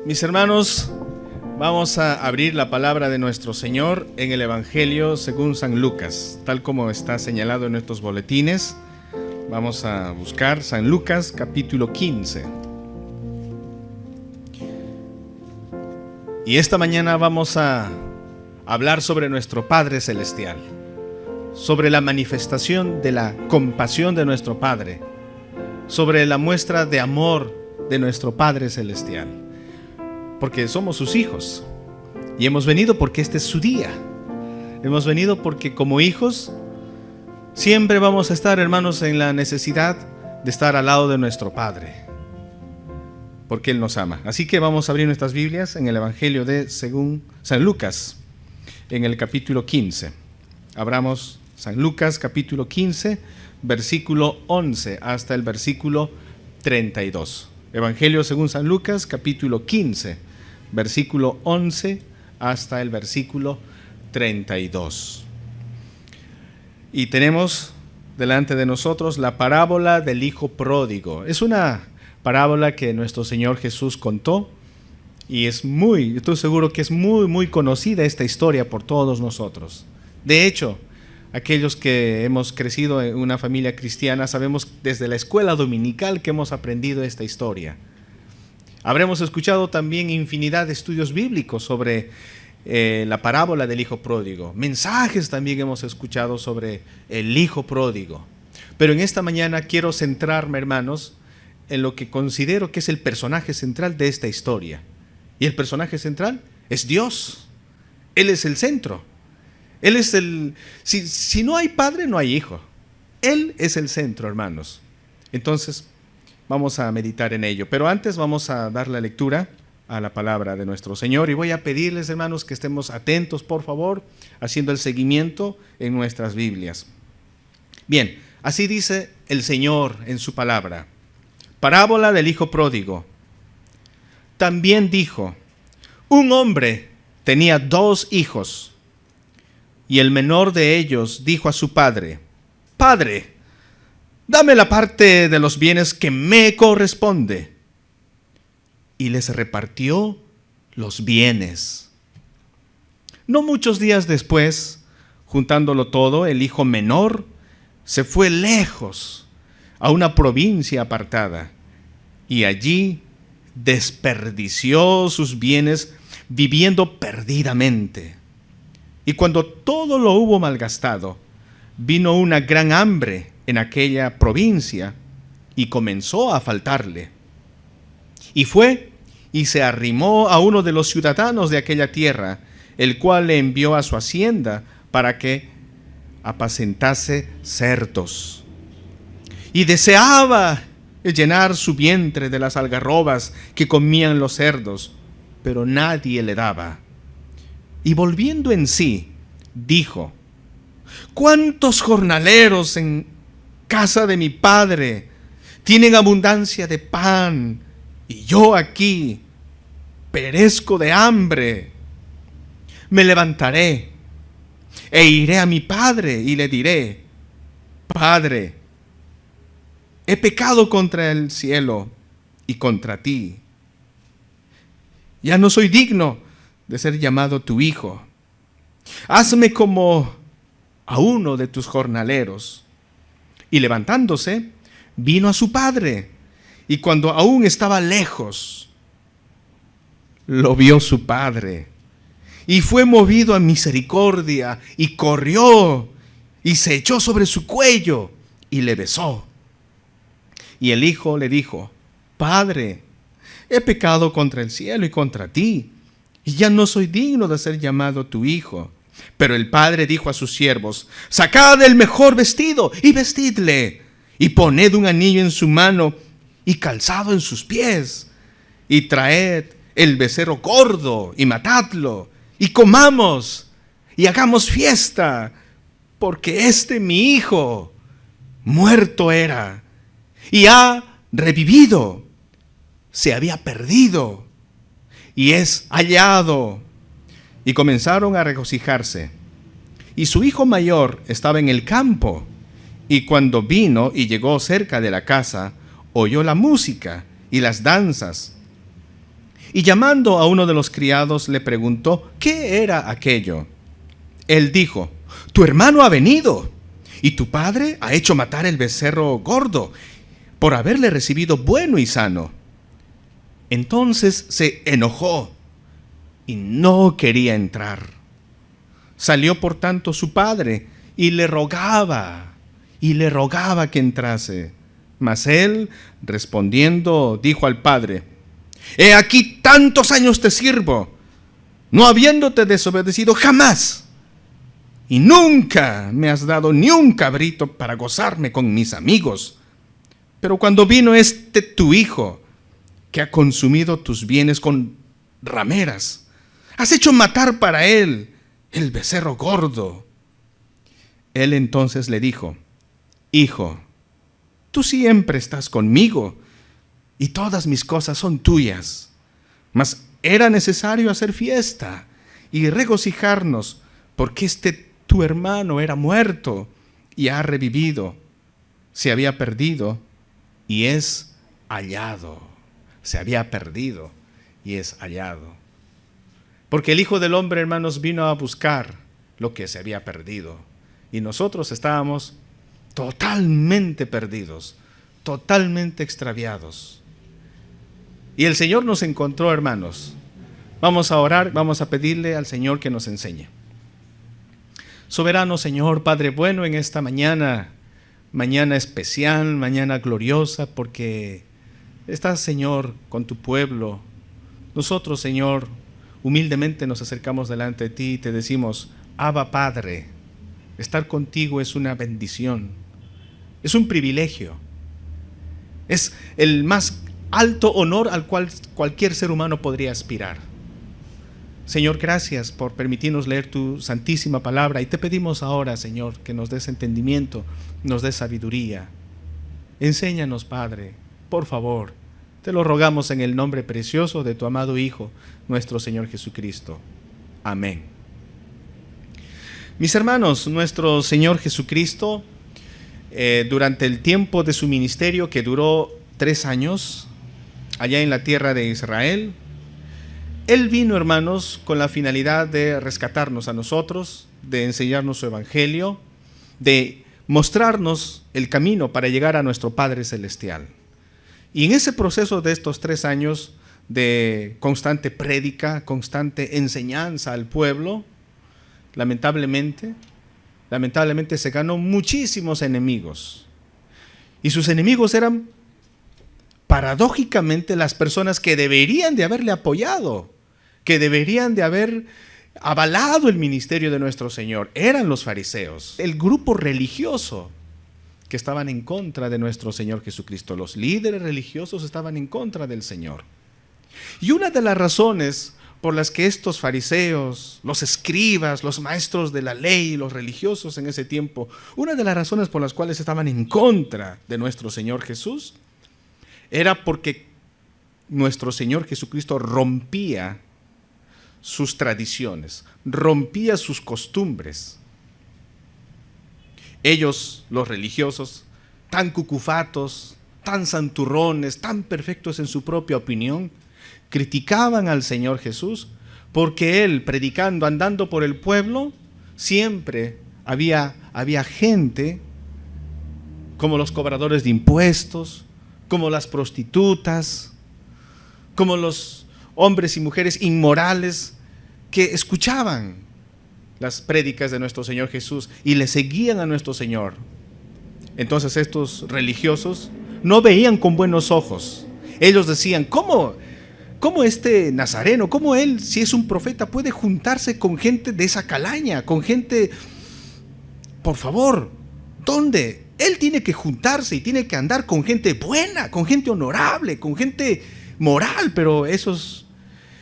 Mis hermanos, vamos a abrir la palabra de nuestro Señor en el Evangelio según San Lucas, tal como está señalado en nuestros boletines. Vamos a buscar San Lucas capítulo 15. Y esta mañana vamos a hablar sobre nuestro Padre Celestial, sobre la manifestación de la compasión de nuestro Padre, sobre la muestra de amor de nuestro Padre Celestial. Porque somos sus hijos y hemos venido porque este es su día. Hemos venido porque como hijos siempre vamos a estar, hermanos, en la necesidad de estar al lado de nuestro Padre, porque Él nos ama. Así que vamos a abrir nuestras Biblias en el Evangelio de según San Lucas, en el capítulo 15. Abramos San Lucas capítulo 15, versículo 11 hasta el versículo 32. Evangelio según San Lucas capítulo 15, versículo 11 hasta el versículo 32. Y tenemos delante de nosotros la parábola del Hijo Pródigo. Es una parábola que nuestro Señor Jesús contó y estoy seguro que es muy conocida esta historia por todos nosotros. De hecho, aquellos que hemos crecido en una familia cristiana sabemos desde la escuela dominical que hemos aprendido esta historia. Habremos escuchado también infinidad de estudios bíblicos sobre la parábola del Hijo Pródigo. Mensajes también hemos escuchado sobre el Hijo Pródigo. Pero en esta mañana quiero centrarme, hermanos, en lo que considero que es el personaje central de esta historia. Y el personaje central es Dios. Él es el centro. Él es si no hay padre, no hay hijo. Él es el centro, hermanos. Entonces, vamos a meditar en ello. Pero antes vamos a dar la lectura a la palabra de nuestro Señor. Y voy a pedirles, hermanos, que estemos atentos, por favor, haciendo el seguimiento en nuestras Biblias. Bien, así dice el Señor en su palabra. Parábola del Hijo Pródigo. También dijo: un hombre tenía 2 hijos, y el menor de ellos dijo a su padre: Padre, dame la parte de los bienes que me corresponde. Y les repartió los bienes. No muchos días después, juntándolo todo, el hijo menor se fue lejos a una provincia apartada y allí desperdició sus bienes viviendo perdidamente. Y cuando todo lo hubo malgastado, vino una gran hambre en aquella provincia y comenzó a faltarle. Y fue y se arrimó a uno de los ciudadanos de aquella tierra, el cual le envió a su hacienda para que apacentase cerdos. Y deseaba llenar su vientre de las algarrobas que comían los cerdos, pero nadie le daba. Y volviendo en sí, dijo: ¿cuántos jornaleros en casa de mi padre tienen abundancia de pan, y yo aquí perezco de hambre? Me levantaré e iré a mi padre y le diré: Padre, he pecado contra el cielo y contra ti. Ya no soy digno de ser llamado tu hijo. Hazme como a uno de tus jornaleros. Y levantándose, vino a su padre. Y cuando aún estaba lejos, lo vio su padre. Y fue movido a misericordia, y corrió, y se echó sobre su cuello, y le besó. Y el hijo le dijo: Padre, he pecado contra el cielo y contra ti, y ya no soy digno de ser llamado tu hijo. Pero el padre dijo a sus siervos: sacad el mejor vestido y vestidle, y poned un anillo en su mano y calzado en sus pies, y traed el becerro gordo y matadlo, y comamos y hagamos fiesta, porque mi hijo muerto era y ha revivido, se había perdido y es hallado. Y comenzaron a regocijarse. Y su hijo mayor estaba en el campo, y cuando vino y llegó cerca de la casa, oyó la música y las danzas. Y llamando a uno de los criados le preguntó qué era aquello. Él dijo: tu hermano ha venido, y tu padre ha hecho matar el becerro gordo, por haberle recibido bueno y sano. Entonces se enojó y no quería entrar. Salió por tanto su padre y le rogaba que entrase. Mas él, respondiendo, dijo al padre: he aquí tantos años te sirvo, no habiéndote desobedecido jamás, y nunca me has dado ni un cabrito para gozarme con mis amigos. Pero cuando vino este tu hijo, que ha consumido tus bienes con rameras, has hecho matar para él el becerro gordo. Él entonces le dijo: hijo, tú siempre estás conmigo, y todas mis cosas son tuyas. Mas era necesario hacer fiesta y regocijarnos, porque este tu hermano era muerto y ha revivido, se había perdido y es hallado. Se había perdido y es hallado. Porque el Hijo del Hombre, hermanos, vino a buscar lo que se había perdido. Y nosotros estábamos totalmente perdidos, totalmente extraviados. Y el Señor nos encontró, hermanos. Vamos a orar, vamos a pedirle al Señor que nos enseñe. Soberano Señor, Padre bueno, en esta mañana especial, mañana gloriosa, porque estás, Señor, con tu pueblo. Nosotros, Señor, humildemente nos acercamos delante de ti y te decimos: Abba, Padre. Estar contigo es una bendición, es un privilegio, es el más alto honor al cual cualquier ser humano podría aspirar. Señor, gracias por permitirnos leer tu santísima palabra, y te pedimos ahora, Señor, que nos des entendimiento, nos des sabiduría. Enséñanos, Padre, por favor. Te lo rogamos en el nombre precioso de tu amado Hijo, nuestro Señor Jesucristo. Amén. Mis hermanos, nuestro Señor Jesucristo, durante el tiempo de su ministerio, que duró 3 años, allá en la tierra de Israel, Él vino, hermanos, con la finalidad de rescatarnos a nosotros, de enseñarnos su evangelio, de mostrarnos el camino para llegar a nuestro Padre Celestial. Y en ese proceso de estos 3 años de constante prédica, constante enseñanza al pueblo, lamentablemente se ganó muchísimos enemigos. Y sus enemigos eran, paradójicamente, las personas que deberían de haberle apoyado, que deberían de haber avalado el ministerio de nuestro Señor. Eran los fariseos, el grupo religioso que estaban en contra de nuestro Señor Jesucristo. Los líderes religiosos estaban en contra del Señor. Y una de las razones por las que estos fariseos, los escribas, los maestros de la ley, los religiosos en ese tiempo, una de las razones por las cuales estaban en contra de nuestro Señor Jesús, era porque nuestro Señor Jesucristo rompía sus tradiciones, rompía sus costumbres. Ellos, los religiosos, tan cucufatos, tan santurrones, tan perfectos en su propia opinión, criticaban al Señor Jesús porque Él, predicando, andando por el pueblo, siempre había gente como los cobradores de impuestos, como las prostitutas, como los hombres y mujeres inmorales que escuchaban las prédicas de nuestro Señor Jesús y le seguían a nuestro Señor. Entonces estos religiosos no veían con buenos ojos. Ellos decían: ¿Cómo este nazareno, cómo él, si es un profeta, puede juntarse con gente de esa calaña, con gente, por favor, ¿dónde? Él tiene que juntarse y tiene que andar con gente buena, con gente honorable, con gente moral, pero esos...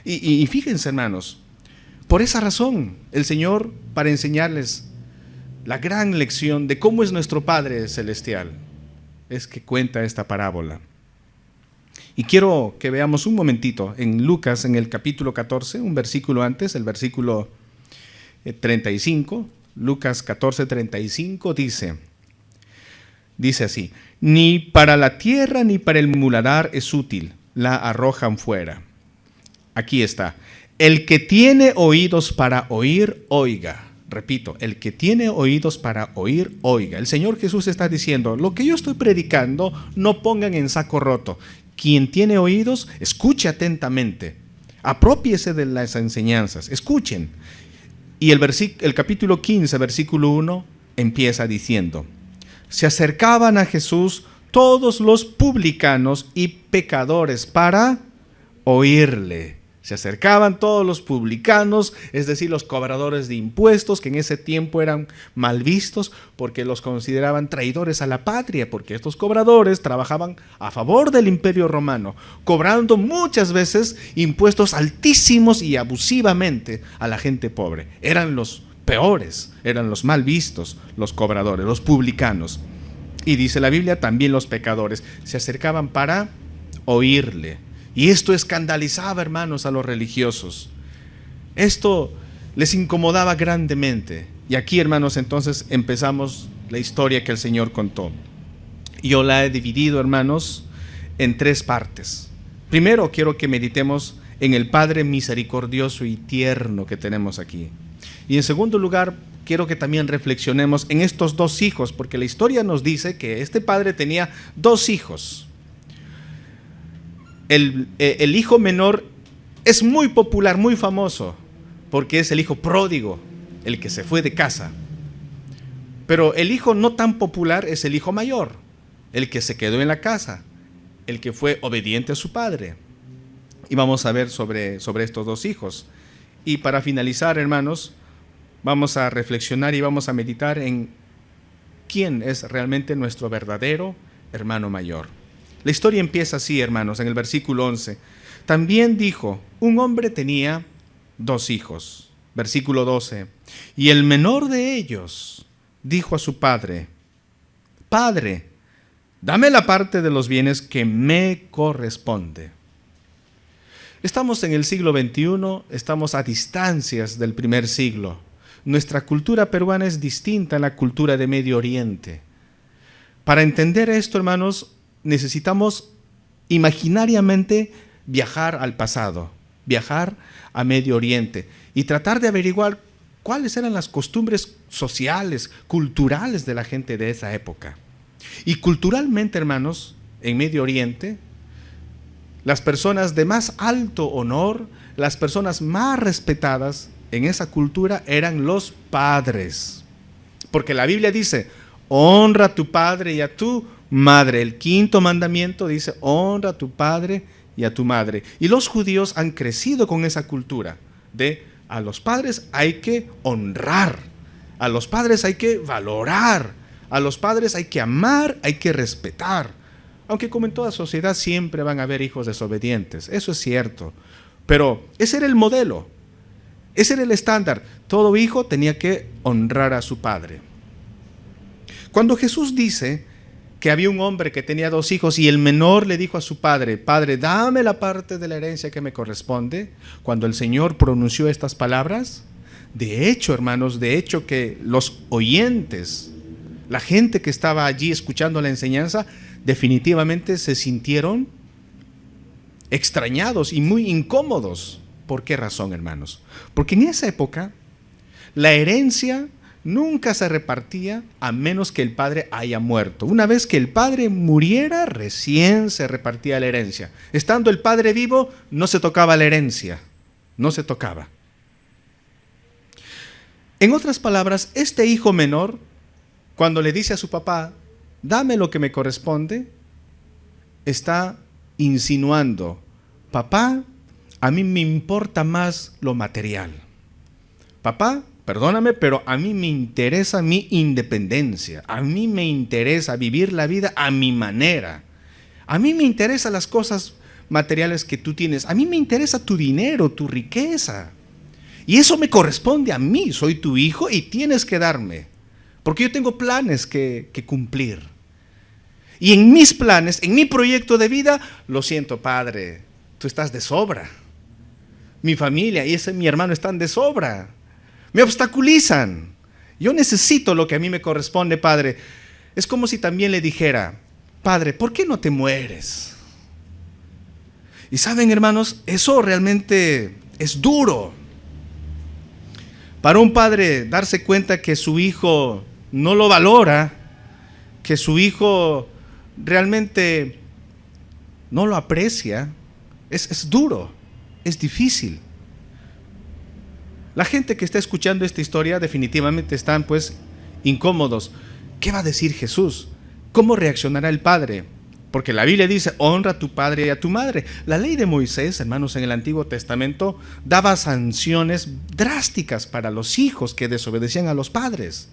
Y fíjense, hermanos, por esa razón, el Señor, para enseñarles la gran lección de cómo es nuestro Padre Celestial, es que cuenta esta parábola. Y quiero que veamos un momentito en Lucas, en el capítulo 14, un versículo antes, el versículo 35, Lucas 14, 35, dice así: ni para la tierra ni para el muladar es útil, la arrojan fuera. Aquí está. El que tiene oídos para oír, oiga. Repito, el que tiene oídos para oír, oiga. El Señor Jesús está diciendo, lo que yo estoy predicando, no pongan en saco roto. Quien tiene oídos, escuche atentamente. Aprópiese de las enseñanzas, escuchen. Y el capítulo 15, versículo 1, empieza diciendo, se acercaban a Jesús todos los publicanos y pecadores para oírle. Se acercaban todos los publicanos, es decir, los cobradores de impuestos, que en ese tiempo eran mal vistos porque los consideraban traidores a la patria, porque estos cobradores trabajaban a favor del Imperio Romano, cobrando muchas veces impuestos altísimos y abusivamente a la gente pobre. Eran los peores, eran los mal vistos, los cobradores, los publicanos. Y dice la Biblia, también los pecadores se acercaban para oírle. Y esto escandalizaba, hermanos, a los religiosos. Esto les incomodaba grandemente. Y aquí, hermanos, entonces empezamos la historia que el Señor contó. Yo la he dividido, hermanos, en 3 partes. Primero, quiero que meditemos en el Padre misericordioso y tierno que tenemos aquí. Y en segundo lugar, quiero que también reflexionemos en estos 2 hijos, porque la historia nos dice que este padre tenía 2 hijos. El hijo menor es muy popular, muy famoso, porque es el hijo pródigo, el que se fue de casa. Pero el hijo no tan popular es el hijo mayor, el que se quedó en la casa, el que fue obediente a su padre. Y vamos a ver sobre estos 2 hijos. Y para finalizar, hermanos, vamos a reflexionar y vamos a meditar en quién es realmente nuestro verdadero hermano mayor. La historia empieza así, hermanos, en el versículo 11. También dijo, un hombre tenía 2 hijos. Versículo 12. Y el menor de ellos dijo a su padre, Padre, dame la parte de los bienes que me corresponde. Estamos en el siglo XXI, estamos a distancias del primer siglo. Nuestra cultura peruana es distinta a la cultura de Medio Oriente. Para entender esto, hermanos, necesitamos imaginariamente viajar al pasado, viajar a Medio Oriente y tratar de averiguar cuáles eran las costumbres sociales, culturales de la gente de esa época. Y culturalmente, hermanos, en Medio Oriente, las personas de más alto honor, las personas más respetadas en esa cultura eran los padres. Porque la Biblia dice, honra a tu padre y a tu madre. El 5.º mandamiento dice, honra a tu padre y a tu madre. Y los judíos han crecido con esa cultura de a los padres hay que honrar, a los padres hay que valorar, a los padres hay que amar, hay que respetar. Aunque como en toda sociedad siempre van a haber hijos desobedientes, eso es cierto. Pero ese era el modelo, ese era el estándar. Todo hijo tenía que honrar a su padre. Cuando Jesús dice que había un hombre que tenía 2 hijos y el menor le dijo a su padre, Padre, dame la parte de la herencia que me corresponde, cuando el Señor pronunció estas palabras, de hecho, hermanos, de hecho que los oyentes, la gente que estaba allí escuchando la enseñanza, definitivamente se sintieron extrañados y muy incómodos. ¿Por qué razón, hermanos? Porque en esa época la herencia nunca se repartía a menos que el padre haya muerto. Una vez que el padre muriera, recién se repartía la herencia. Estando el padre vivo, no se tocaba la herencia, no se tocaba. En otras palabras, este hijo menor, cuando le dice a su papá, dame lo que me corresponde, está insinuando, papá, a mí me importa más lo material. Papá, perdóname, pero a mí me interesa mi independencia. A mí me interesa vivir la vida a mi manera. A mí me interesan las cosas materiales que tú tienes. A mí me interesa tu dinero, tu riqueza. Y eso me corresponde a mí. Soy tu hijo y tienes que darme. Porque yo tengo planes que cumplir. Y en mis planes, en mi proyecto de vida, lo siento, padre, tú estás de sobra. Mi familia y mi hermano están de sobra. Me obstaculizan. Yo necesito lo que a mí me corresponde, padre. Es como si también le dijera, padre, ¿por qué no te mueres? Y saben, hermanos, eso realmente es duro. Para un padre darse cuenta que su hijo no lo valora, que su hijo realmente no lo aprecia, es duro, es difícil. La gente que está escuchando esta historia definitivamente están pues incómodos. ¿Qué va a decir Jesús? ¿Cómo reaccionará el padre? Porque la Biblia dice, honra a tu padre y a tu madre. La ley de Moisés, hermanos, en el Antiguo Testamento, daba sanciones drásticas para los hijos que desobedecían a los padres.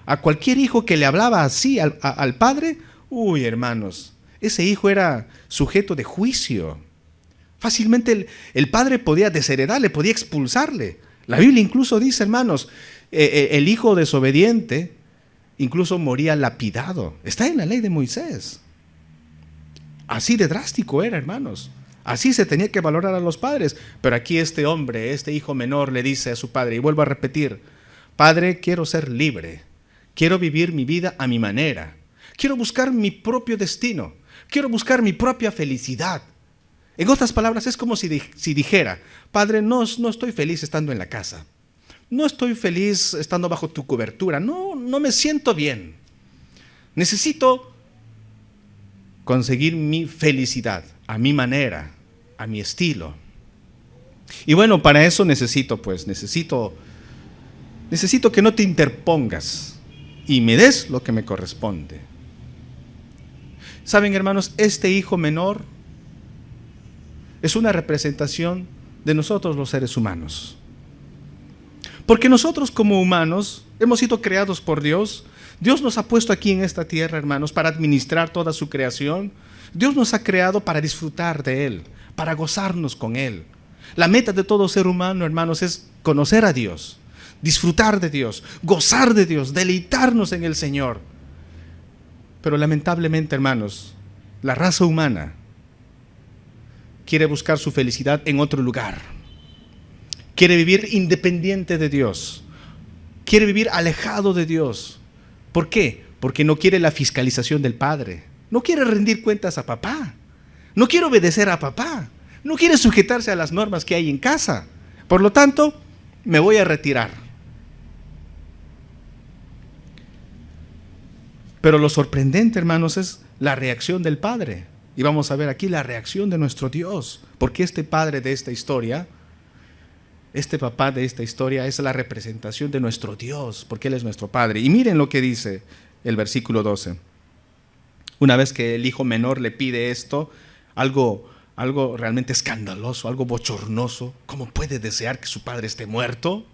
A cualquier hijo que le hablaba así al padre, uy, hermanos, ese hijo era sujeto de juicio. Fácilmente el padre podía desheredarle, podía expulsarle. La Biblia incluso dice, hermanos, el hijo desobediente incluso moría lapidado. Está en la ley de Moisés. Así de drástico era, hermanos. Así se tenía que valorar a los padres. Pero aquí este hombre, este hijo menor, le dice a su padre, y vuelvo a repetir, Padre, quiero ser libre. Quiero vivir mi vida a mi manera. Quiero buscar mi propio destino. Quiero buscar mi propia felicidad. En otras palabras, es como si dijera, Padre, no estoy feliz estando en la casa. No estoy feliz estando bajo tu cobertura. No me siento bien. Necesito conseguir mi felicidad a mi manera, a mi estilo. Y bueno, para eso necesito que no te interpongas y me des lo que me corresponde. Saben, hermanos, este hijo menor es una representación de nosotros los seres humanos. Porque nosotros como humanos hemos sido creados por Dios. Dios nos ha puesto aquí en esta tierra, hermanos, para administrar toda su creación. Dios nos ha creado para disfrutar de Él, para gozarnos con Él. La meta de todo ser humano, hermanos, es conocer a Dios, disfrutar de Dios, gozar de Dios, deleitarnos en el Señor. Pero lamentablemente, hermanos, la raza humana quiere buscar su felicidad en otro lugar. Quiere vivir independiente de Dios. Quiere vivir alejado de Dios. ¿Por qué? Porque no quiere la fiscalización del Padre. No quiere rendir cuentas a papá. No quiere obedecer a papá. No quiere sujetarse a las normas que hay en casa. Por lo tanto, me voy a retirar. Pero lo sorprendente, hermanos, es la reacción del Padre. Y vamos a ver aquí la reacción de nuestro Dios. Porque este padre de esta historia, este papá de esta historia es la representación de nuestro Dios, porque Él es nuestro Padre. Y miren lo que dice el versículo 12. Una vez que el hijo menor le pide esto, algo realmente escandaloso, algo bochornoso. ¿Cómo puede desear que su padre esté muerto?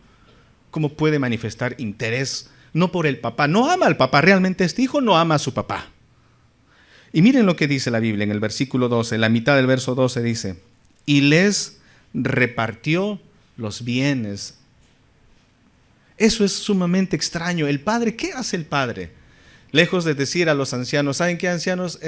¿Cómo puede manifestar interés? No por el papá, no ama al papá, realmente este hijo no ama a su papá. Y miren lo que dice la Biblia en el versículo 12, en la mitad del verso 12 dice, y les repartió los bienes. Eso es sumamente extraño. El padre, ¿qué hace el padre? Lejos de decir a los ancianos, ¿saben qué, ancianos?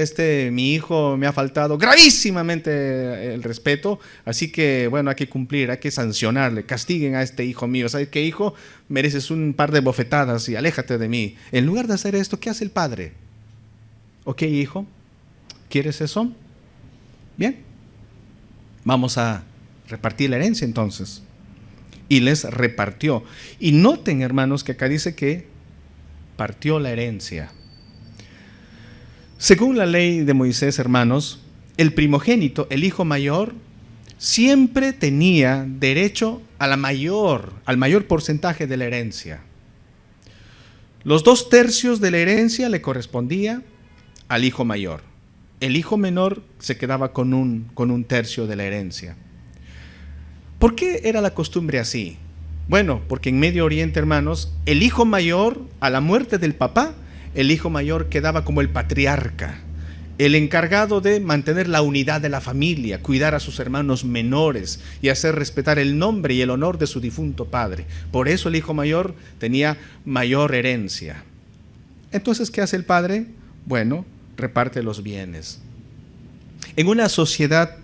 Mi hijo me ha faltado gravísimamente el respeto, así que bueno, hay que cumplir, hay que sancionarle, castiguen a este hijo mío. ¿Sabes qué, hijo? Mereces un par de bofetadas y aléjate de mí. En lugar de hacer esto, ¿qué hace el padre? Ok, hijo, ¿quieres eso? Bien, vamos a repartir la herencia entonces. Y les repartió. Y noten, hermanos, que acá dice que partió la herencia. Según la ley de Moisés, hermanos, el primogénito, el hijo mayor, siempre tenía derecho al mayor porcentaje de la herencia. Los 2/3 de la herencia le correspondía al hijo mayor. El hijo menor se quedaba con un tercio de la herencia. ¿Por qué era la costumbre así? Bueno, porque en Medio Oriente, hermanos, el hijo mayor, a la muerte del papá, el hijo mayor quedaba como el patriarca, el encargado de mantener la unidad de la familia, cuidar a sus hermanos menores y hacer respetar el nombre y el honor de su difunto padre. Por eso el hijo mayor tenía mayor herencia. Entonces, ¿qué hace el padre? Bueno, reparte los bienes. En una sociedad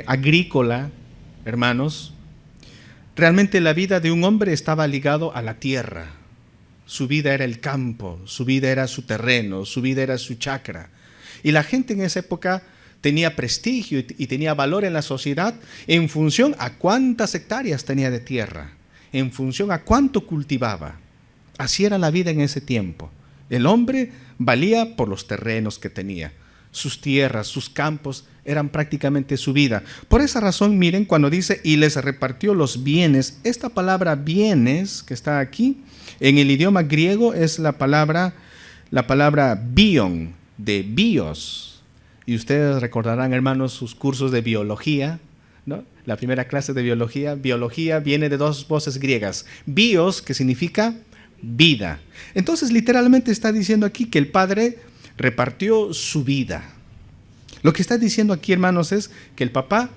agrícola, hermanos, realmente la vida de un hombre estaba ligado a la tierra. Su vida era el campo, su vida era su terreno, su vida era su chacra. Y la gente en esa época tenía prestigio y tenía valor en la sociedad en función a cuántas hectáreas tenía de tierra, en función a cuánto cultivaba. Así era la vida en ese tiempo. El hombre valía por los terrenos que tenía. Sus tierras, sus campos eran prácticamente su vida. Por esa razón, miren, cuando dice, y les repartió los bienes, esta palabra bienes que está aquí, en el idioma griego es la palabra bion, de bios. Y ustedes recordarán, hermanos, sus cursos de biología, ¿no? La primera clase de biología viene de dos voces griegas. Bios, que significa vida. Entonces, literalmente está diciendo aquí que el padre repartió su vida. Lo que está diciendo aquí, hermanos, es que el papá,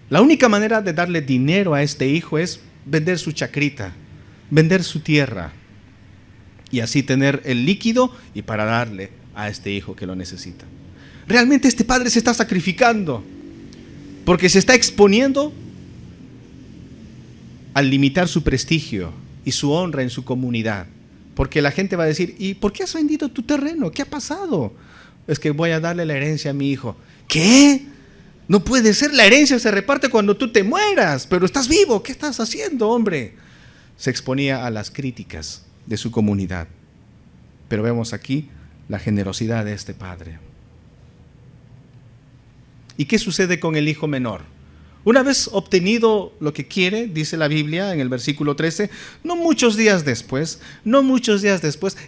la única manera de darle dinero a este hijo es vender su chacrita, vender su tierra, y así tener el líquido y para darle a este hijo que lo necesita. Realmente este padre se está sacrificando porque se está exponiendo al limitar su prestigio y su honra en su comunidad. Porque la gente va a decir, ¿y por qué has vendido tu terreno? ¿Qué ha pasado? Es que voy a darle la herencia a mi hijo. ¿Qué? No puede ser, la herencia se reparte cuando tú te mueras, pero estás vivo, ¿qué estás haciendo, hombre? Se exponía a las críticas de su comunidad. Pero vemos aquí la generosidad de este padre. ¿Y qué sucede con el hijo menor? Una vez obtenido lo que quiere, dice la Biblia en el versículo 13, no muchos días después,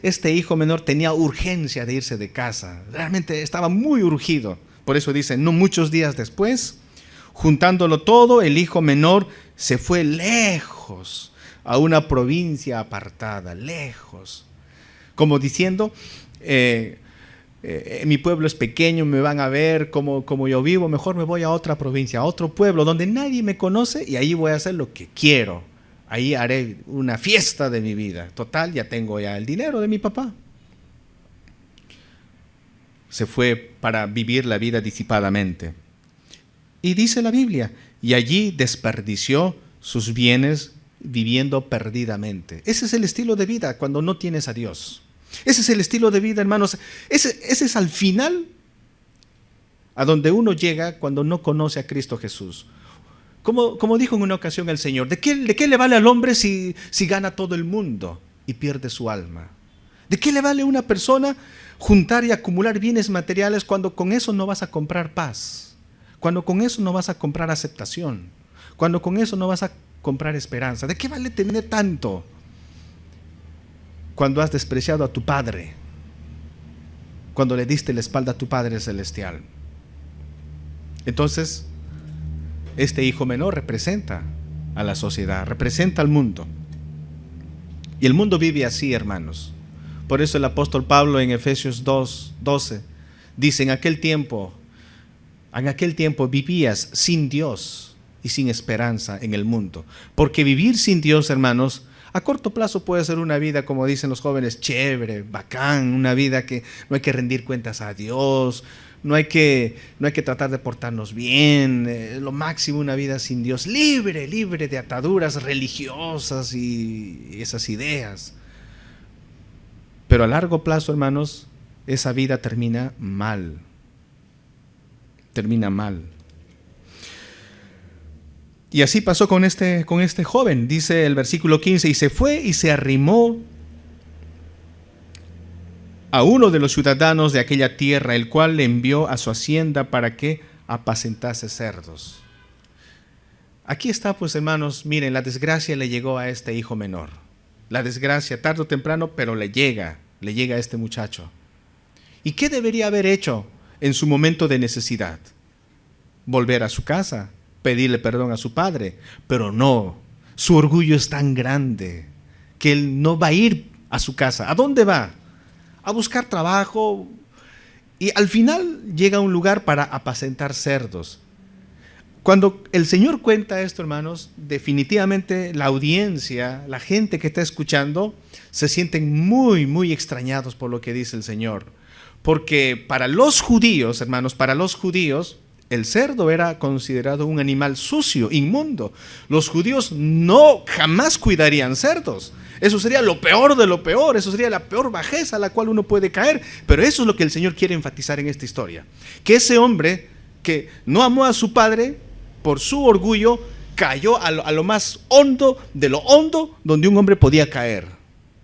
este hijo menor tenía urgencia de irse de casa. Realmente estaba muy urgido. Por eso dice, no muchos días después, juntándolo todo, el hijo menor se fue lejos, a una provincia apartada, lejos. Como diciendo, mi pueblo es pequeño, me van a ver como yo vivo, mejor me voy a otra provincia, a otro pueblo donde nadie me conoce y ahí voy a hacer lo que quiero. Ahí haré una fiesta de mi vida. Total, ya tengo ya el dinero de mi papá. Se fue para vivir la vida disipadamente. Y dice la Biblia, y allí desperdició sus bienes viviendo perdidamente. Ese es el estilo de vida cuando no tienes a Dios. Ese es el estilo de vida, hermanos. Ese es al final a donde uno llega cuando no conoce a Cristo Jesús. Como dijo en una ocasión el Señor, ¿de qué le vale al hombre si gana todo el mundo y pierde su alma? ¿De qué le vale a una persona juntar y acumular bienes materiales cuando con eso no vas a comprar paz? Cuando con eso no vas a comprar aceptación? Cuando con eso no vas a comprar esperanza. ¿De qué vale tener tanto cuando has despreciado a tu Padre? Cuando le diste la espalda a tu Padre celestial. Entonces, este hijo menor representa a la sociedad, representa al mundo. Y el mundo vive así, hermanos. Por eso el apóstol Pablo en Efesios 2:12 dice, en aquel tiempo vivías sin Dios y sin esperanza en el mundo. Porque vivir sin Dios, hermanos, a corto plazo puede ser una vida, como dicen los jóvenes, chévere, bacán, una vida que no hay que rendir cuentas a Dios, no hay que tratar de portarnos bien, lo máximo una vida sin Dios, libre de ataduras religiosas y esas ideas. Pero a largo plazo, hermanos, esa vida termina mal. Termina mal. Y así pasó con este joven, dice el versículo 15, y se fue y se arrimó a uno de los ciudadanos de aquella tierra, el cual le envió a su hacienda para que apacentase cerdos. Aquí está, pues, hermanos, miren, la desgracia le llegó a este hijo menor. La desgracia, tarde o temprano, pero le llega a este muchacho. ¿Y qué debería haber hecho en su momento de necesidad? Volver a su casa, pedirle perdón a su padre, pero no, su orgullo es tan grande que él no va a ir a su casa. ¿A dónde va? A buscar trabajo, y al final llega a un lugar para apacentar cerdos. Cuando el Señor cuenta esto, hermanos, definitivamente la audiencia, la gente que está escuchando, se sienten muy, muy extrañados por lo que dice el Señor. Porque para los judíos, hermanos, el cerdo era considerado un animal sucio, inmundo. Los judíos jamás cuidarían cerdos. Eso sería lo peor de lo peor, eso sería la peor bajeza a la cual uno puede caer. Pero eso es lo que el Señor quiere enfatizar en esta historia. Que ese hombre que no amó a su padre, por su orgullo, cayó a lo más hondo de lo hondo donde un hombre podía caer.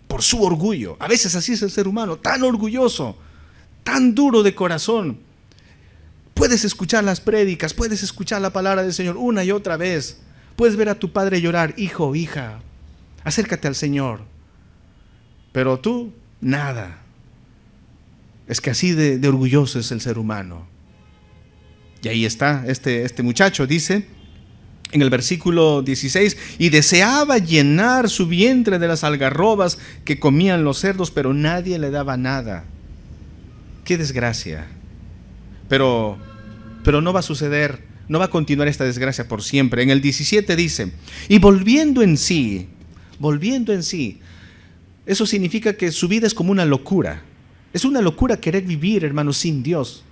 Por su orgullo. A veces así es el ser humano, tan orgulloso, tan duro de corazón. Puedes escuchar las prédicas, puedes escuchar la palabra del Señor una y otra vez. Puedes ver a tu padre llorar, hijo, hija, acércate al Señor. Pero tú, nada. Es que así de orgulloso es el ser humano. Y ahí está, este muchacho dice en el versículo 16, y deseaba llenar su vientre de las algarrobas que comían los cerdos, pero nadie le daba nada. Qué desgracia. Pero no va a suceder, no va a continuar esta desgracia por siempre. En el 17 dice, y volviendo en sí, eso significa que su vida es como una locura. Es una locura querer vivir, hermanos, sin Dios.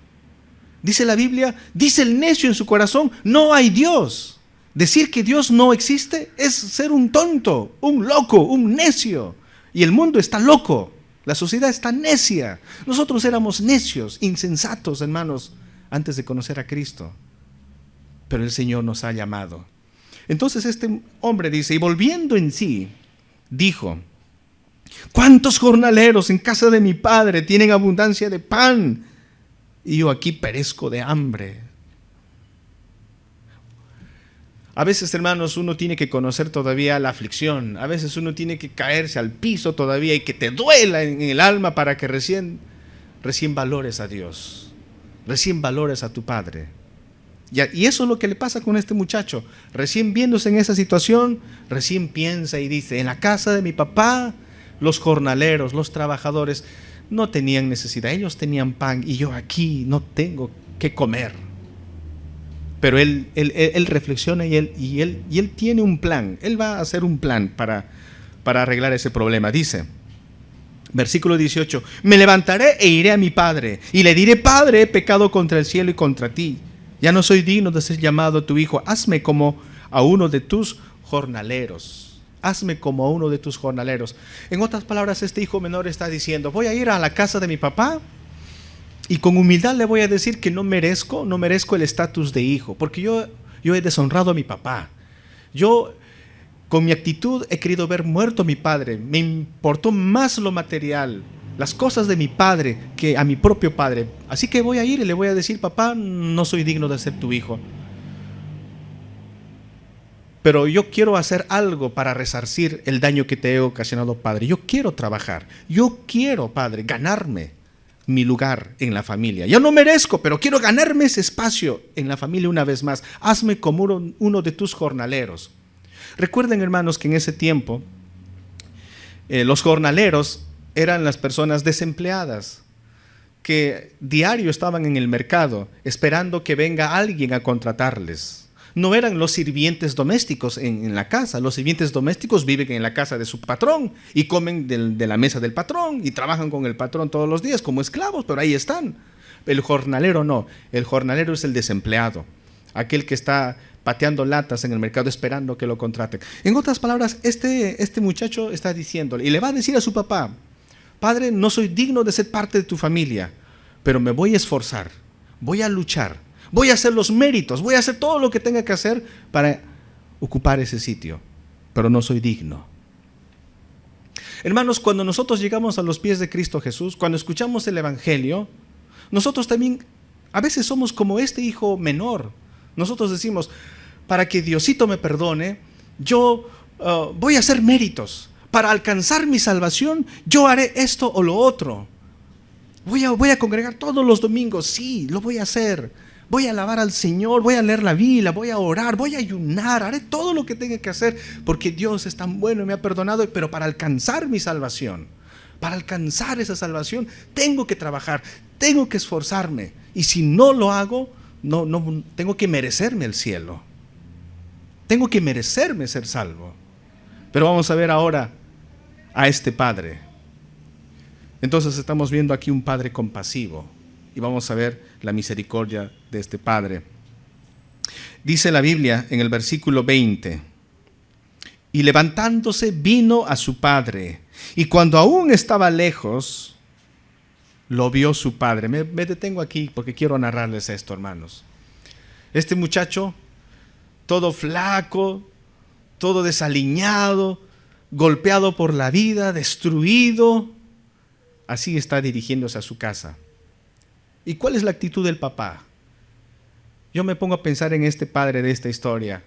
Dice la Biblia, dice el necio en su corazón, no hay Dios. Decir que Dios no existe es ser un tonto, un loco, un necio. Y el mundo está loco, la sociedad está necia. Nosotros éramos necios, insensatos, hermanos, antes de conocer a Cristo. Pero el Señor nos ha llamado. Entonces este hombre dice, y volviendo en sí, dijo, ¿cuántos jornaleros en casa de mi padre tienen abundancia de pan? Y yo aquí perezco de hambre. A veces, hermanos, uno tiene que conocer todavía la aflicción. A veces uno tiene que caerse al piso todavía y que te duela en el alma para que recién valores a Dios. Recién valores a tu Padre. Y eso es lo que le pasa con este muchacho. Recién viéndose en esa situación, recién piensa y dice, en la casa de mi papá, los jornaleros, los trabajadores, no tenían necesidad. Ellos tenían pan y yo aquí no tengo que comer. Pero él reflexiona y él tiene un plan. Él va a hacer un plan para arreglar ese problema. Dice, versículo 18, me levantaré e iré a mi padre y le diré, Padre, he pecado contra el cielo y contra ti. Ya no soy digno de ser llamado tu hijo. Hazme como a uno de tus jornaleros. Hazme como a uno de tus jornaleros. En otras palabras, este hijo menor está diciendo, voy a ir a la casa de mi papá y con humildad le voy a decir que no merezco el estatus de hijo, porque yo he deshonrado a mi papá. Yo, con mi actitud, he querido ver muerto a mi padre. Me importó más lo material, las cosas de mi padre, que a mi propio padre. Así que voy a ir y le voy a decir, papá, no soy digno de ser tu hijo. Pero yo quiero hacer algo para resarcir el daño que te he ocasionado, Padre. Yo quiero trabajar. Yo quiero, Padre, ganarme mi lugar en la familia. Yo no merezco, pero quiero ganarme ese espacio en la familia una vez más. Hazme como uno de tus jornaleros. Recuerden, hermanos, que en ese tiempo los jornaleros eran las personas desempleadas que diario estaban en el mercado esperando que venga alguien a contratarles. No eran los sirvientes domésticos en la casa. Los sirvientes domésticos viven en la casa de su patrón y comen de la mesa del patrón y trabajan con el patrón todos los días como esclavos, pero ahí están. El jornalero no. El jornalero es el desempleado, aquel que está pateando latas en el mercado esperando que lo contraten. En otras palabras, este muchacho está diciéndole y le va a decir a su papá, Padre, no soy digno de ser parte de tu familia, pero me voy a esforzar, voy a luchar. Voy a hacer los méritos, voy a hacer todo lo que tenga que hacer para ocupar ese sitio, pero no soy digno. Hermanos, cuando nosotros llegamos a los pies de Cristo Jesús, cuando escuchamos el Evangelio, nosotros también a veces somos como este hijo menor. Nosotros decimos, para que Diosito me perdone, yo voy a hacer méritos. Para alcanzar mi salvación, yo haré esto o lo otro. Voy a congregar todos los domingos, sí, lo voy a hacer. Voy a alabar al Señor, voy a leer la Biblia, voy a orar, voy a ayunar, haré todo lo que tenga que hacer porque Dios es tan bueno y me ha perdonado, pero para alcanzar mi salvación, para alcanzar esa salvación, tengo que trabajar, tengo que esforzarme y si no lo hago, no tengo que merecerme el cielo, tengo que merecerme ser salvo. Pero vamos a ver ahora a este padre. Entonces estamos viendo aquí un padre compasivo. Y vamos a ver la misericordia de este padre. Dice la Biblia en el versículo 20, y levantándose vino a su padre, y cuando aún estaba lejos, lo vio su padre. Me detengo aquí porque quiero narrarles esto, hermanos. Este muchacho, todo flaco, todo desaliñado, golpeado por la vida, destruido, así está dirigiéndose a su casa. ¿Y cuál es la actitud del papá? Yo me pongo a pensar en este padre de esta historia.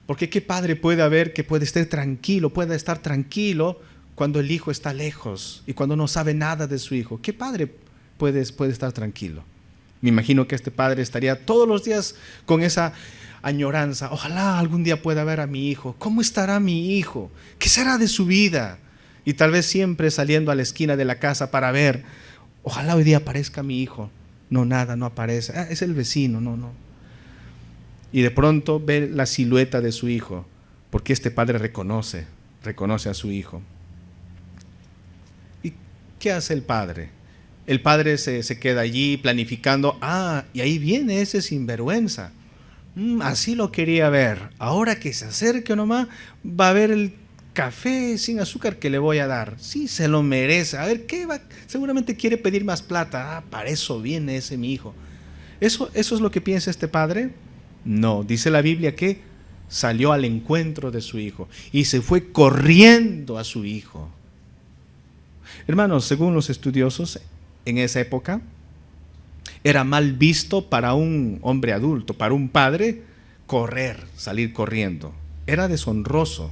Porque ¿qué padre puede haber que puede estar tranquilo cuando el hijo está lejos y cuando no sabe nada de su hijo? ¿Qué padre puede estar tranquilo? Me imagino que este padre estaría todos los días con esa añoranza. Ojalá algún día pueda ver a mi hijo. ¿Cómo estará mi hijo? ¿Qué será de su vida? Y tal vez siempre saliendo a la esquina de la casa para ver. Ojalá hoy día aparezca mi hijo. No, nada, no aparece. Es el vecino, no. Y de pronto ve la silueta de su hijo, porque este padre reconoce a su hijo. ¿Y qué hace el padre? El padre se queda allí planificando. Y ahí viene ese sinvergüenza. Así lo quería ver. Ahora que se acerque nomás, va a ver el café sin azúcar que le voy a dar. Sí, se lo merece. A ver, ¿qué va? Seguramente quiere pedir más plata. Para eso viene ese mi hijo. ¿Eso es lo que piensa este padre? No, dice la Biblia que salió al encuentro de su hijo y se fue corriendo a su hijo. Hermanos, según los estudiosos, en esa época era mal visto para un hombre adulto, para un padre, salir corriendo. Era deshonroso.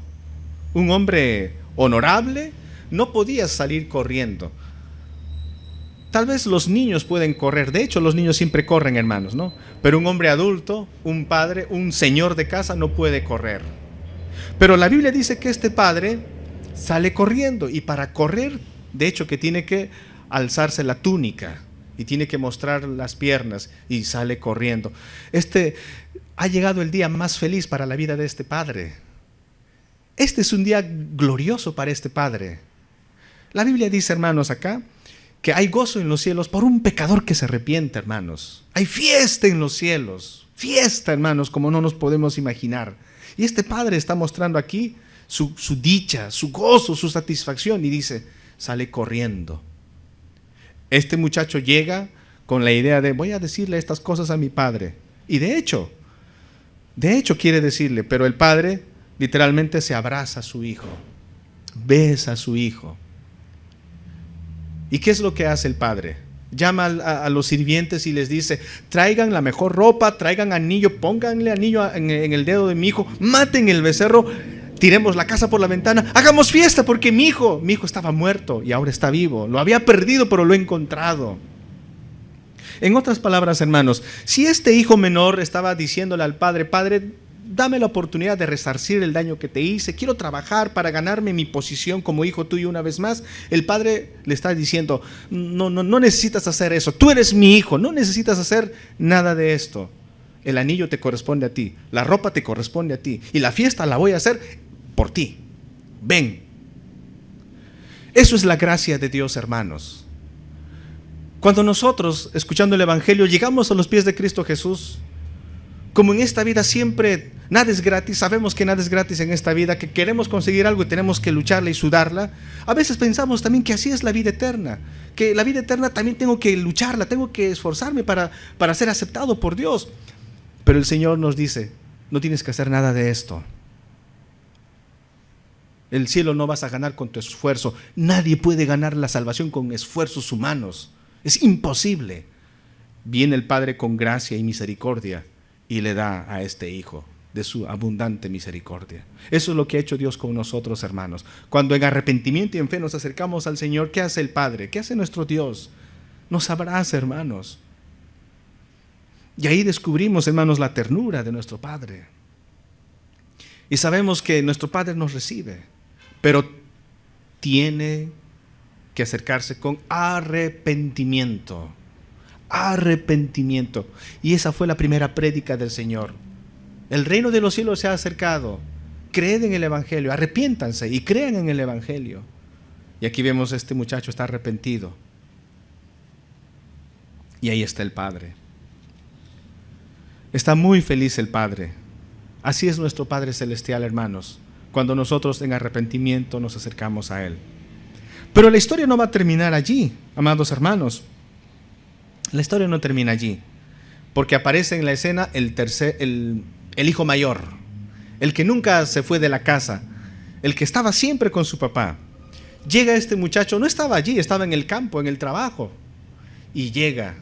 Un hombre honorable no podía salir corriendo. Tal vez los niños pueden correr, de hecho los niños siempre corren, hermanos, ¿no? Pero un hombre adulto, un padre, un señor de casa no puede correr. Pero la Biblia dice que este padre sale corriendo y para correr, de hecho que tiene que alzarse la túnica y tiene que mostrar las piernas y sale corriendo. Ha llegado el día más feliz para la vida de este padre. Este es un día glorioso para este padre. La Biblia dice, hermanos, acá, que hay gozo en los cielos por un pecador que se arrepiente, hermanos. Hay fiesta en los cielos. Fiesta, hermanos, como no nos podemos imaginar. Y este padre está mostrando aquí su dicha, su gozo, su satisfacción y dice, sale corriendo. Este muchacho llega con la idea de, voy a decirle estas cosas a mi padre. Y de hecho quiere decirle, pero el padre literalmente se abraza a su hijo, besa a su hijo. ¿Y qué es lo que hace el padre? Llama a los sirvientes y les dice, traigan la mejor ropa, traigan anillo, pónganle anillo en el dedo de mi hijo, maten el becerro, tiremos la casa por la ventana, hagamos fiesta porque mi hijo estaba muerto y ahora está vivo. Lo había perdido, pero lo he encontrado. En otras palabras, hermanos, si este hijo menor estaba diciéndole al padre, padre, dame la oportunidad de resarcir el daño que te hice, quiero trabajar para ganarme mi posición como hijo tuyo una vez más, el padre le está diciendo, no necesitas hacer eso, tú eres mi hijo, no necesitas hacer nada de esto. El anillo te corresponde a ti, la ropa te corresponde a ti y la fiesta la voy a hacer por ti. Ven. Eso es la gracia de Dios, hermanos. Cuando nosotros, escuchando el Evangelio, llegamos a los pies de Cristo Jesús, como en esta vida siempre nada es gratis, sabemos que nada es gratis en esta vida, que queremos conseguir algo y tenemos que lucharla y sudarla. A veces pensamos también que así es la vida eterna, que la vida eterna también tengo que lucharla, tengo que esforzarme para ser aceptado por Dios. Pero el Señor nos dice, no tienes que hacer nada de esto. El cielo no vas a ganar con tu esfuerzo. Nadie puede ganar la salvación con esfuerzos humanos. Es imposible. Viene el Padre con gracia y misericordia y le da a este hijo de su abundante misericordia. Eso es lo que ha hecho Dios con nosotros, hermanos. Cuando en arrepentimiento y en fe nos acercamos al Señor, ¿qué hace el Padre? ¿Qué hace nuestro Dios? Nos abraza, hermanos. Y ahí descubrimos, hermanos, la ternura de nuestro Padre. Y sabemos que nuestro Padre nos recibe, pero tiene que acercarse con arrepentimiento. Arrepentimiento. Y esa fue la primera prédica del Señor. El reino de los cielos se ha acercado. Creed en el Evangelio, arrepiéntanse y crean en el Evangelio. Y aquí vemos este muchacho está arrepentido. Y ahí está el Padre. Está muy feliz el Padre. Así es nuestro Padre Celestial, hermanos, cuando nosotros en arrepentimiento nos acercamos a Él. Pero la historia no va a terminar allí, amados hermanos. La historia no termina allí, porque aparece en la escena el hijo mayor, el que nunca se fue de la casa, el que estaba siempre con su papá. Llega este muchacho, no estaba allí, estaba en el campo, en el trabajo, y llega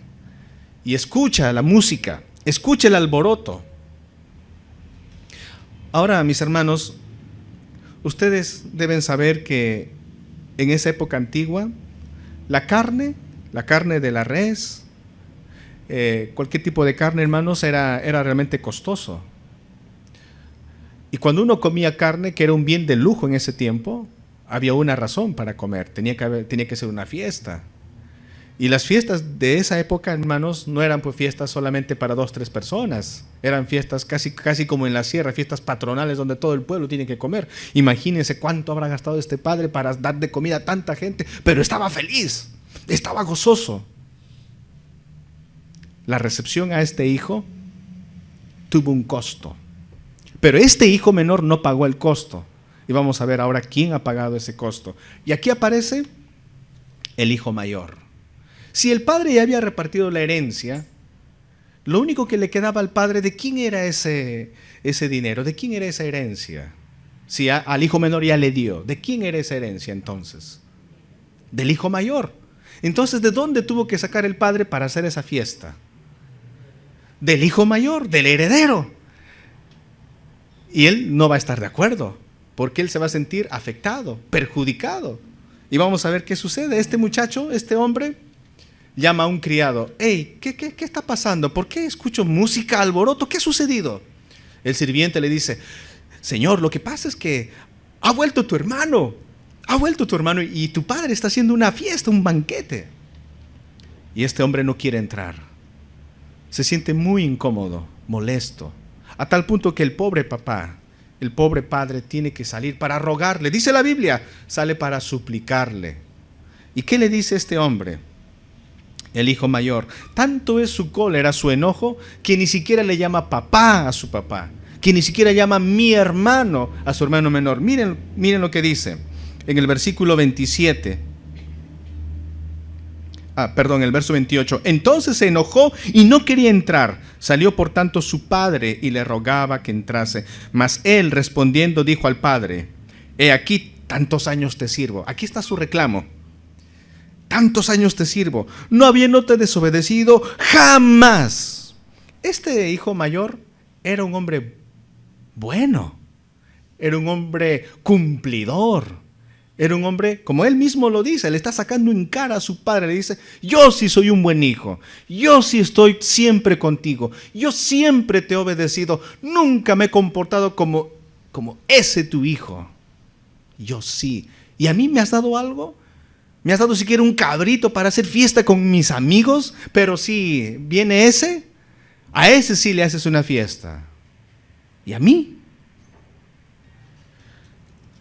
y escucha la música, escucha el alboroto. Ahora, mis hermanos, ustedes deben saber que en esa época antigua, la carne de la res, cualquier tipo de carne, hermanos, era realmente costoso. Y cuando uno comía carne, que era un bien de lujo en ese tiempo, había una razón para comer, tenía que ser una fiesta. Y las fiestas de esa época, hermanos, no eran pues fiestas solamente para 2, 3 personas. Eran fiestas casi como en la sierra, fiestas patronales donde todo el pueblo tiene que comer. Imagínense cuánto habrá gastado este padre para dar de comida a tanta gente, pero estaba feliz, estaba gozoso. La recepción a este hijo tuvo un costo, pero este hijo menor no pagó el costo. Y vamos a ver ahora quién ha pagado ese costo. Y aquí aparece el hijo mayor. Si el padre ya había repartido la herencia, lo único que le quedaba al padre, ¿de quién era ese dinero? ¿De quién era esa herencia? Si al hijo menor ya le dio, ¿de quién era esa herencia entonces? Del hijo mayor. Entonces, ¿de dónde tuvo que sacar el padre para hacer esa fiesta? Del hijo mayor, del heredero. Y él no va a estar de acuerdo, porque él se va a sentir afectado, perjudicado. Y vamos a ver qué sucede. Este muchacho, este hombre, llama a un criado. Hey, ¿qué está pasando? ¿Por qué escucho música, alboroto? ¿Qué ha sucedido? El sirviente le dice, Señor, lo que pasa es que ha vuelto tu hermano y tu padre está haciendo una fiesta, un banquete. Y este hombre no quiere entrar. Se siente muy incómodo, molesto, a tal punto que el pobre papá, el pobre padre tiene que salir para rogarle. Dice la Biblia, sale para suplicarle. ¿Y qué le dice este hombre? El hijo mayor, tanto es su cólera, su enojo, que ni siquiera le llama papá a su papá, que ni siquiera llama mi hermano a su hermano menor. Miren lo que dice en el versículo 27. El verso 28. Entonces se enojó y no quería entrar. Salió por tanto su padre y le rogaba que entrase. Mas él respondiendo dijo al padre, he aquí tantos años te sirvo. Aquí está su reclamo. Tantos años te sirvo, no habiéndote desobedecido jamás. Este hijo mayor era un hombre bueno, era un hombre cumplidor, era un hombre, como él mismo lo dice, le está sacando en cara a su padre, le dice, yo sí soy un buen hijo, yo sí estoy siempre contigo, yo siempre te he obedecido, nunca me he comportado como ese tu hijo, yo sí. ¿Y a mí me has dado algo? ¿Me has dado siquiera un cabrito para hacer fiesta con mis amigos? Pero si viene ese, a ese sí le haces una fiesta. ¿Y a mí?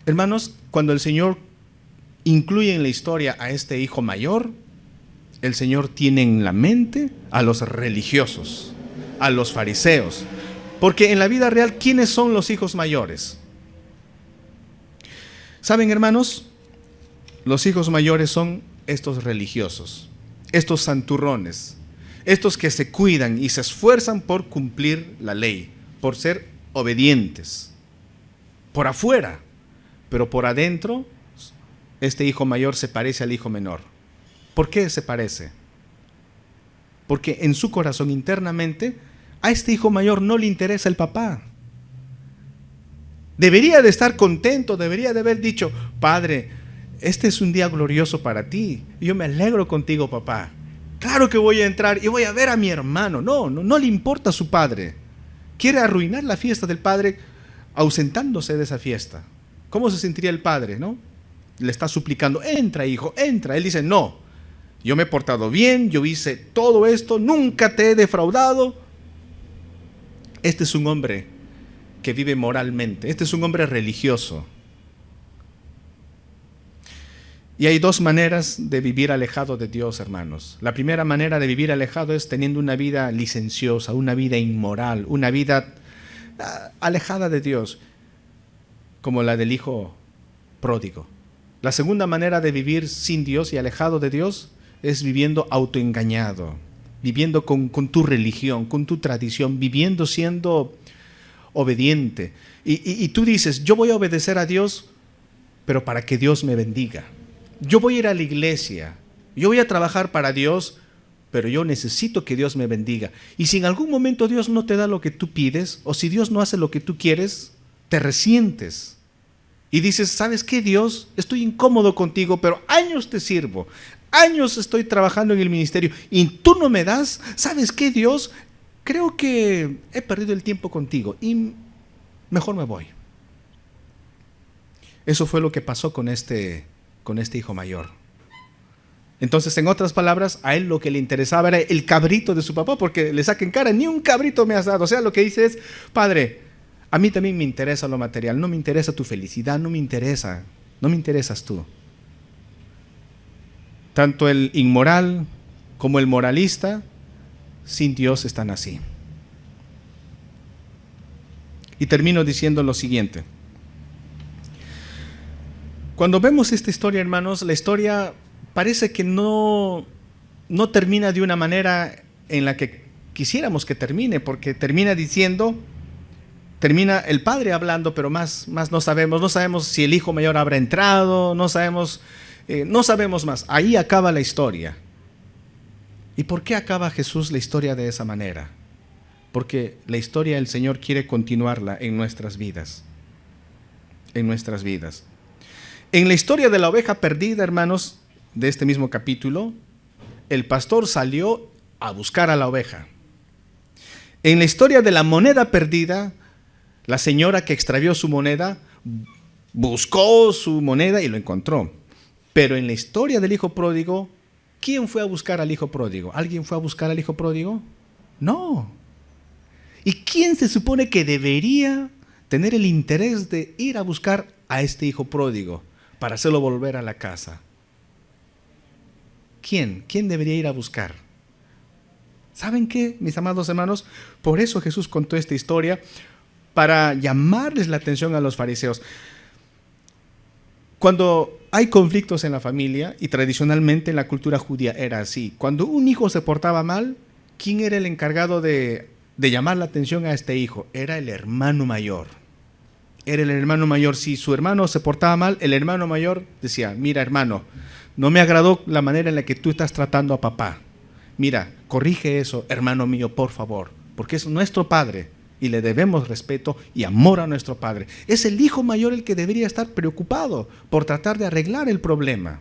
Hermanos, cuando el Señor incluye en la historia a este hijo mayor, el Señor tiene en la mente a los religiosos, a los fariseos. Porque en la vida real, ¿quiénes son los hijos mayores? ¿Saben, hermanos? Los hijos mayores son estos religiosos, estos santurrones, estos que se cuidan y se esfuerzan por cumplir la ley, por ser obedientes, por afuera, pero por adentro, este hijo mayor se parece al hijo menor. ¿Por qué se parece? Porque en su corazón internamente, a este hijo mayor no le interesa el papá. Debería de estar contento, debería de haber dicho, Padre, este es un día glorioso para ti. Yo me alegro contigo, papá. Claro que voy a entrar y voy a ver a mi hermano. No le importa a su padre. Quiere arruinar la fiesta del padre ausentándose de esa fiesta. ¿Cómo se sentiría el padre, no? Le está suplicando, entra, hijo, entra. Él dice, no, yo me he portado bien, yo hice todo esto, nunca te he defraudado. Este es un hombre que vive moralmente. Este es un hombre religioso. Y hay dos maneras de vivir alejado de Dios, hermanos. La primera manera de vivir alejado es teniendo una vida licenciosa, una vida inmoral, una vida alejada de Dios, como la del hijo pródigo. La segunda manera de vivir sin Dios y alejado de Dios es viviendo autoengañado, viviendo con tu religión, con tu tradición, viviendo siendo obediente. Y tú dices, yo voy a obedecer a Dios, pero para que Dios me bendiga. Yo voy a ir a la iglesia, yo voy a trabajar para Dios, pero yo necesito que Dios me bendiga. Y si en algún momento Dios no te da lo que tú pides, o si Dios no hace lo que tú quieres, te resientes. Y dices, ¿sabes qué, Dios? Estoy incómodo contigo, pero años te sirvo. Años estoy trabajando en el ministerio y tú no me das. ¿Sabes qué, Dios? Creo que he perdido el tiempo contigo y mejor me voy. Eso fue lo que pasó con este hijo mayor. Entonces, en otras palabras, a él lo que le interesaba era el cabrito de su papá, porque le saca en cara, ni un cabrito me has dado. O sea, lo que dice es, Padre, a mí también me interesa lo material, no me interesa tu felicidad, no me interesas tú. Tanto el inmoral como el moralista, sin Dios están así. Y termino diciendo lo siguiente. Cuando vemos esta historia, hermanos, la historia parece que no termina de una manera en la que quisiéramos que termine, porque termina el padre hablando, pero más no sabemos si el hijo mayor habrá entrado, no sabemos más. Ahí acaba la historia. ¿Y por qué acaba Jesús la historia de esa manera? Porque la historia del Señor quiere continuarla en nuestras vidas. En nuestras vidas. En la historia de la oveja perdida, hermanos, de este mismo capítulo, el pastor salió a buscar a la oveja. En la historia de la moneda perdida, la señora que extravió su moneda buscó su moneda y lo encontró. Pero en la historia del hijo pródigo, ¿quién fue a buscar al hijo pródigo? ¿Alguien fue a buscar al hijo pródigo? No. ¿Y quién se supone que debería tener el interés de ir a buscar a este hijo pródigo para hacerlo volver a la casa? ¿Quién? ¿Quién debería ir a buscar? ¿Saben qué, mis amados hermanos? Por eso Jesús contó esta historia, para llamarles la atención a los fariseos. Cuando hay conflictos en la familia, y tradicionalmente en la cultura judía era así, cuando un hijo se portaba mal, ¿quién era el encargado de llamar la atención a este hijo? Era el hermano mayor. Era el hermano mayor. Si su hermano se portaba mal, el hermano mayor decía, mira, hermano, no me agradó la manera en la que tú estás tratando a papá. Mira, corrige eso, hermano mío, por favor, porque es nuestro padre y le debemos respeto y amor a nuestro padre. Es el hijo mayor el que debería estar preocupado por tratar de arreglar el problema.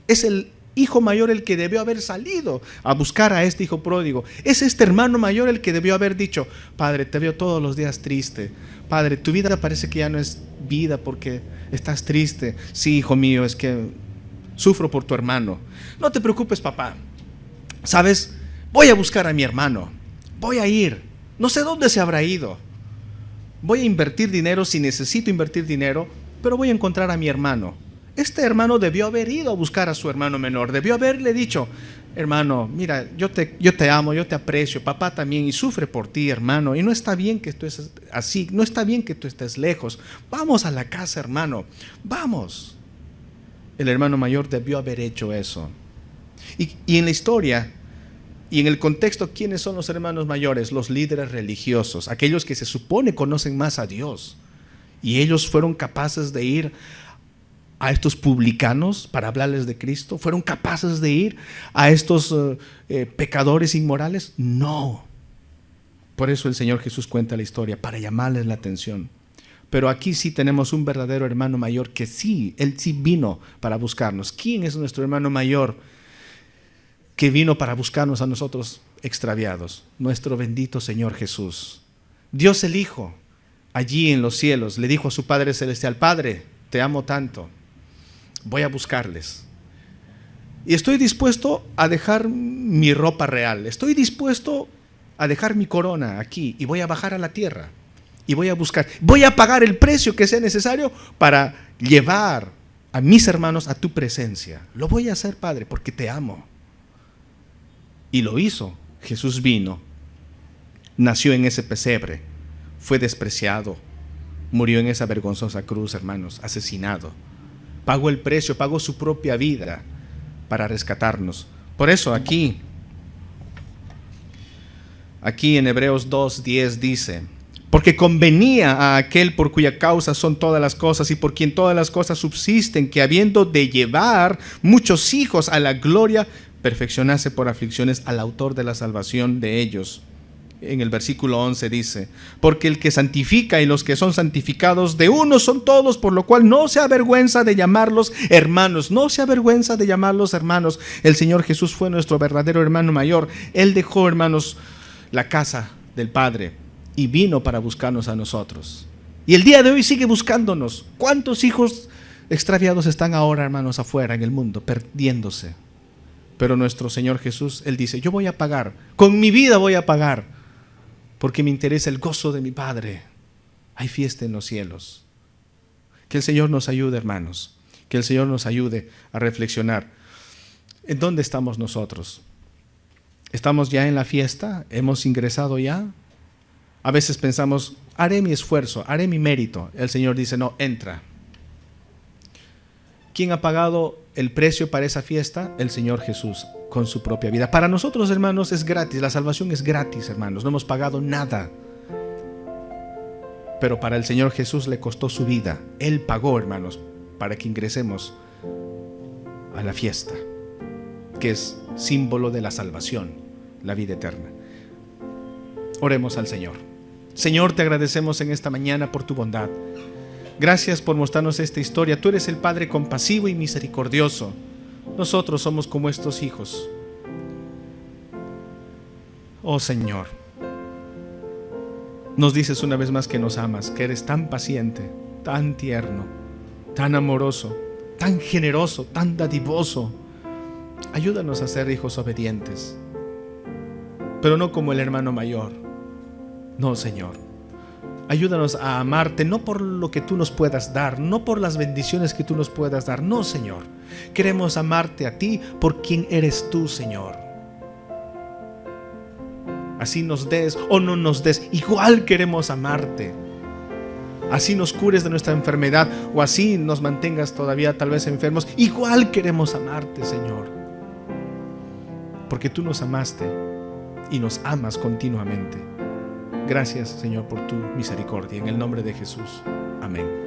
Es el hijo mayor el que debió haber salido a buscar a este hijo pródigo. Es este hermano mayor el que debió haber dicho, padre, te veo todos los días triste. Padre, tu vida parece que ya no es vida porque estás triste. Sí, hijo mío, es que sufro por tu hermano. No te preocupes, papá. ¿Sabes? Voy a buscar a mi hermano. Voy a ir. No sé dónde se habrá ido. Voy a invertir dinero si necesito invertir dinero, pero voy a encontrar a mi hermano. Este hermano debió haber ido a buscar a su hermano menor. Debió haberle dicho, hermano, mira, yo te amo, yo te aprecio, papá también, y sufre por ti, hermano, y no está bien que tú estés así, no está bien que tú estés lejos. Vamos a la casa, hermano, vamos. El hermano mayor debió haber hecho eso. Y en la historia y en el contexto, ¿quiénes son los hermanos mayores? Los líderes religiosos, aquellos que se supone conocen más a Dios. Y ellos fueron capaces de ir a estos publicanos para hablarles de Cristo. ¿Fueron capaces de ir a estos pecadores inmorales? No. Por eso el Señor Jesús cuenta la historia, para llamarles la atención. Pero aquí sí tenemos un verdadero hermano mayor que sí, Él sí vino para buscarnos. ¿Quién es nuestro hermano mayor que vino para buscarnos a nosotros extraviados? Nuestro bendito Señor Jesús. Dios el Hijo, allí en los cielos, le dijo a su Padre Celestial, Padre, te amo tanto, voy a buscarles. Y estoy dispuesto a dejar mi ropa real, estoy dispuesto a dejar mi corona aquí y voy a bajar a la tierra. Y voy a buscar, voy a pagar el precio que sea necesario para llevar a mis hermanos a tu presencia. Lo voy a hacer, Padre, porque te amo. Y lo hizo. Jesús vino, nació en ese pesebre, fue despreciado, murió en esa vergonzosa cruz, hermanos, asesinado. Pagó el precio, pagó su propia vida para rescatarnos. Por eso aquí Aquí en Hebreos 2:10 dice: porque convenía a aquel por cuya causa son todas las cosas y por quien todas las cosas subsisten, que habiendo de llevar muchos hijos a la gloria, perfeccionase por aflicciones al autor de la salvación de ellos. En el versículo 11 dice: porque el que santifica y los que son santificados de uno son todos, por lo cual no se avergüenza de llamarlos hermanos. No se avergüenza de llamarlos hermanos. El Señor Jesús fue nuestro verdadero hermano mayor. Él dejó, hermanos, la casa del Padre y vino para buscarnos a nosotros. Y el día de hoy sigue buscándonos. ¿Cuántos hijos extraviados están ahora, hermanos, afuera en el mundo, perdiéndose? Pero nuestro Señor Jesús, Él dice: yo voy a pagar, con mi vida voy a pagar, porque me interesa el gozo de mi Padre. Hay fiesta en los cielos. Que el Señor nos ayude, hermanos. Que el Señor nos ayude a reflexionar. ¿En dónde estamos nosotros? ¿Estamos ya en la fiesta? ¿Hemos ingresado ya? A veces pensamos: haré mi esfuerzo, haré mi mérito. El Señor dice: no, entra. ¿Quién ha pagado el precio para esa fiesta? El Señor Jesús, con su propia vida. Para nosotros, hermanos, es gratis. La salvación es gratis, hermanos. No hemos pagado nada. Pero para el Señor Jesús le costó su vida. Él pagó, hermanos, para que ingresemos a la fiesta, que es símbolo de la salvación, la vida eterna. Oremos al Señor. Señor, te agradecemos en esta mañana por tu bondad. Gracias por mostrarnos esta historia. Tú eres el Padre compasivo y misericordioso. Nosotros somos como estos hijos. Oh Señor, nos dices una vez más que nos amas, que eres tan paciente, tan tierno, tan amoroso, tan generoso, tan dadivoso. Ayúdanos a ser hijos obedientes, pero no como el hermano mayor. No, Señor. Ayúdanos a amarte, no por lo que tú nos puedas dar, no por las bendiciones que tú nos puedas dar. No, Señor. Queremos amarte a ti por quien eres tú, Señor. Así nos des o no nos des, igual queremos amarte. Así nos cures de nuestra enfermedad o así nos mantengas todavía tal vez enfermos, igual queremos amarte, Señor. Porque tú nos amaste y nos amas continuamente. Gracias, Señor, por tu misericordia. En el nombre de Jesús. Amén.